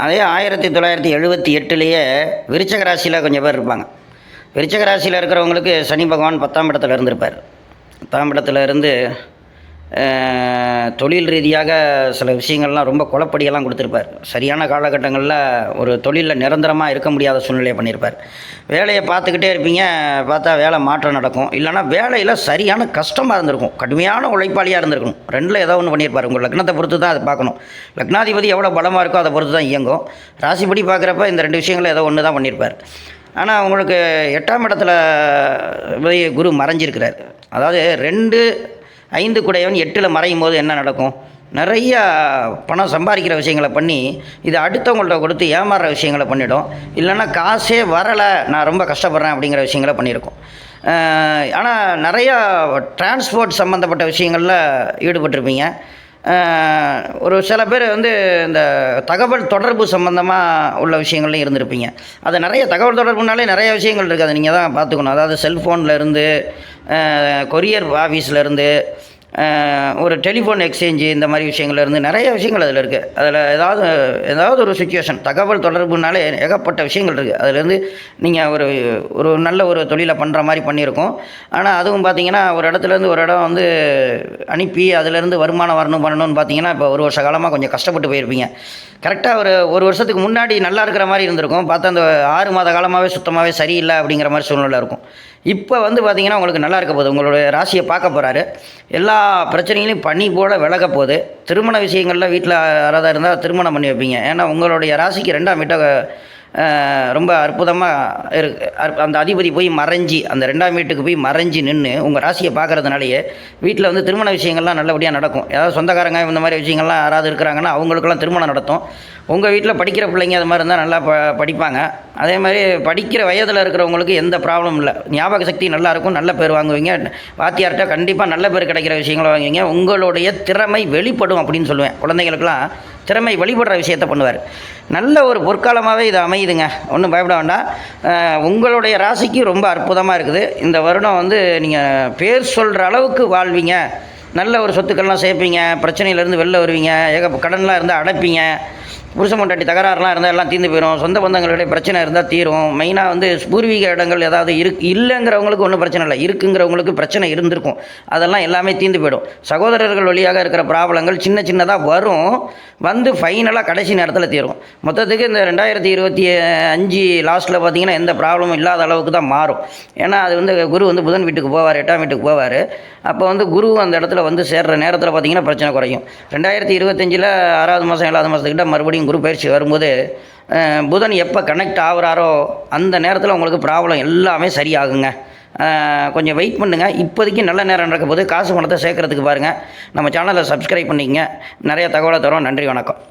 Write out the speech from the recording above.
அதே 1978லேயே விருச்சக ராசியில் கொஞ்சம் பேர் இருப்பாங்க. விருச்சக ராசியில் இருக்கிறவங்களுக்கு சனி பகவான் 10ஆம் இடத்துல இருந்திருப்பார். 10ஆம் இடத்துல இருந்து தொழில் ரீதியாக சில விஷயங்கள்லாம் ரொம்ப குழப்படியெல்லாம் கொடுத்துருப்பார். சரியான காலகட்டங்களில் ஒரு தொழிலில் நிரந்தரமாக இருக்க முடியாத சூழ்நிலையை பண்ணியிருப்பார். வேலையை பார்த்துக்கிட்டே இருப்பீங்க, பார்த்தா வேலை மாற்றம் நடக்கும். இல்லைனா வேலையில் சரியான கஷ்டமாக இருந்திருக்கும், கடுமையான உழைப்பாளியாக இருந்திருக்கணும். ரெண்டில் ஏதோ ஒன்று பண்ணியிருப்பார். உங்கள் லக்னத்தை பொறுத்து தான் அதை பார்க்கணும். லக்னாதிபதி எவ்வளோ பலமாக இருக்கோ அதை பொறுத்து தான் இயங்கும். ராசிப்படி பார்க்குறப்ப இந்த 2 விஷயங்களும் ஏதோ ஒன்று தான் பண்ணியிருப்பார். ஆனால் உங்களுக்கு 8ஆம் இடத்துல குரு மறைஞ்சிருக்கிறார். அதாவது 2-5 கூடையவன் 8ல் மறையும் போது என்ன நடக்கும்? நிறையா பணம் சம்பாதிக்கிற விஷயங்களை பண்ணி இதை அடுத்தவங்கள்ட்ட கொடுத்து ஏமாறுற விஷயங்களை பண்ணிவிடும். இல்லைன்னா காசே வரலை, நான் ரொம்ப கஷ்டப்படுறேன் அப்படிங்கிற விஷயங்களை பண்ணியிருக்கோம். ஆனால் நிறையா டிரான்ஸ்போர்ட் சம்மந்தப்பட்ட விஷயங்களில் ஈடுபட்டிருப்பீங்க. ஒரு சில பேர் இந்த தகவல் தொடர்பு சம்மந்தமாக உள்ள விஷயங்கள்லையும் இருந்திருப்பீங்க. அது நிறைய தகவல் தொடர்புனாலே நிறைய விஷயங்கள் இருக்குது, அதை நீங்கள் தான் பார்த்துக்கணும். அதாவது செல்ஃபோனில் இருந்து, கொரியர் ஆஃபீஸில் ஒரு டெலிஃபோன் எக்ஸ்சேஞ்சு, இந்த மாதிரி விஷயங்கள்லேருந்து நிறைய விஷயங்கள் அதில் இருக்குது. அதில் ஏதாவது ஒரு சுச்சுவேஷன், தகவல் தொடர்புனாலே ஏகப்பட்ட விஷயங்கள் இருக்குது. அதிலேருந்து நீங்கள் ஒரு நல்ல ஒரு தொழிலை பண்ணுற மாதிரி பண்ணியிருக்கோம். ஆனால் அதுவும் பார்த்திங்கன்னா ஒரு இடத்துலேருந்து ஒரு இடம் அனுப்பி அதிலேருந்து வருமானம் பண்ணணும்னு பார்த்தீங்கன்னா இப்போ ஒரு வருஷ காலமாக கொஞ்சம் கஷ்டப்பட்டு போயிருப்பீங்க. கரெக்டாக ஒரு வருஷத்துக்கு முன்னாடி நல்லா இருக்கிற மாதிரி இருந்திருக்கும். பார்த்தா அந்த 6 மாத காலமாகவே சுத்தமாகவே சரியில்லை அப்படிங்கிற மாதிரி சூழ்நிலை இருக்கும். இப்போ பார்த்திங்கன்னா உங்களுக்கு நல்லா இருக்க போகுது. உங்களுடைய ராசியை பார்க்க போகிறாரு. எல்லா பிரச்சனைகளையும் பனி போல் விலக போகுது. திருமண விஷயங்களில் வீட்டில் யாராவது இருந்தால் திருமணம் பண்ணி வைப்பீங்க. ஏன்னா உங்களுடைய ராசிக்கு 2ஆம் வீட்டை ரொம்ப அற்புதமாக அந்த அதிபதி போய் மறைஞ்சி, அந்த 2ஆம் வீட்டுக்கு போய் மறைஞ்சி நின்று உங்கள் ராசியை பார்க்குறதுனாலேயே வீட்டில் திருமண விஷயங்கள்லாம் நல்லபடியாக நடக்கும். ஏதாவது சொந்தக்காரங்க இந்த மாதிரி விஷயங்கள்லாம் யாராவது இருக்கிறாங்கன்னா அவங்களுக்கெல்லாம் திருமணம் நடத்தும். உங்கள் வீட்டில் படிக்கிற பிள்ளைங்க அது மாதிரி இருந்தால் நல்லா படிப்பாங்க. அதே மாதிரி படிக்கிற வயதில் இருக்கிறவங்களுக்கு எந்த ப்ராப்ளமும் இல்லை. ஞாபக சக்தி நல்லாயிருக்கும், நல்ல பேர் வாங்குவீங்க. வாத்தியார்கிட்ட கண்டிப்பாக நல்ல பேர் கிடைக்கிற விஷயங்களை வாங்குவீங்க. உங்களுடைய திறமை வெளிப்படும் அப்படின்னு சொல்லுவேன். குழந்தைங்களுக்கெல்லாம் திறமை வெளிப்படுற விஷயத்த பண்ணுவார். நல்ல ஒரு பொற்காலமாகவே இது அமையுதுங்க, ஒன்றும் பயப்பட வேண்டாம். உங்களுடைய ராசிக்கு ரொம்ப அற்புதமாக இருக்குது. இந்த வருடம் நீங்கள் பேர் சொல்கிற அளவுக்கு வாழ்வீங்க. நல்ல ஒரு சொத்துக்கள்லாம் சேர்ப்பீங்க, பிரச்சனையிலேருந்து வெளில வருவீங்க, கடன்லாம் இருந்தால் அடைப்பீங்க. புருஷன் பொண்டாட்டி தகராறுலாம் இருந்தால் எல்லாம் தீர்ந்து போயிடும். சொந்த பந்தங்களுடைய பிரச்சனை இருந்தால் தீரும். மெயினாக பூர்வீக இடங்கள் ஏதாவது இல்லைங்கிறவங்களுக்கு ஒன்றும் பிரச்சனை இல்லை, இருக்குங்கிறவங்களுக்கு பிரச்சனை இருந்திருக்கும். அதெல்லாம் எல்லாமே தீர்ந்து போயிடும். சகோதரர்கள் வழியாக இருக்கிற ப்ராப்ளங்கள் சின்னதாக வரும், ஃபைனலாக கடைசி நேரத்தில் தீரும். மொத்தத்துக்கு இந்த 2025 லாஸ்ட்டில் பார்த்திங்கன்னா எந்த ப்ராப்ளமும் இல்லாத அளவுக்கு தான் மாறும். ஏன்னா அது குரு புதன் வீட்டுக்கு போவார், 8ஆம் வீட்டுக்கு போவார். அப்போ குரு அந்த இடத்துல சேர்ற நேரத்தில் பார்த்திங்கன்னா பிரச்சனை குறையும். 2025 6ஆவது மாதம் 7ஆவது மாதத்துக்கிட்ட மறுபடியும் குரு பயிற்சி வரும்போது புதன் எப்போ கனெக்ட் ஆகுறாரோ அந்த நேரத்தில் உங்களுக்கு ப்ராப்ளம் எல்லாமே சரியாகுங்க. கொஞ்சம் வெயிட் பண்ணுங்கள். இப்போதைக்கு நல்ல நேரம் நடக்க போது காசு பணத்தை சேர்க்கறதுக்கு பாருங்கள். நம்ம சேனலை சப்ஸ்கிரைப் பண்ணிக்கங்க. நிறைய தகவலை தரோம். நன்றி, வணக்கம்.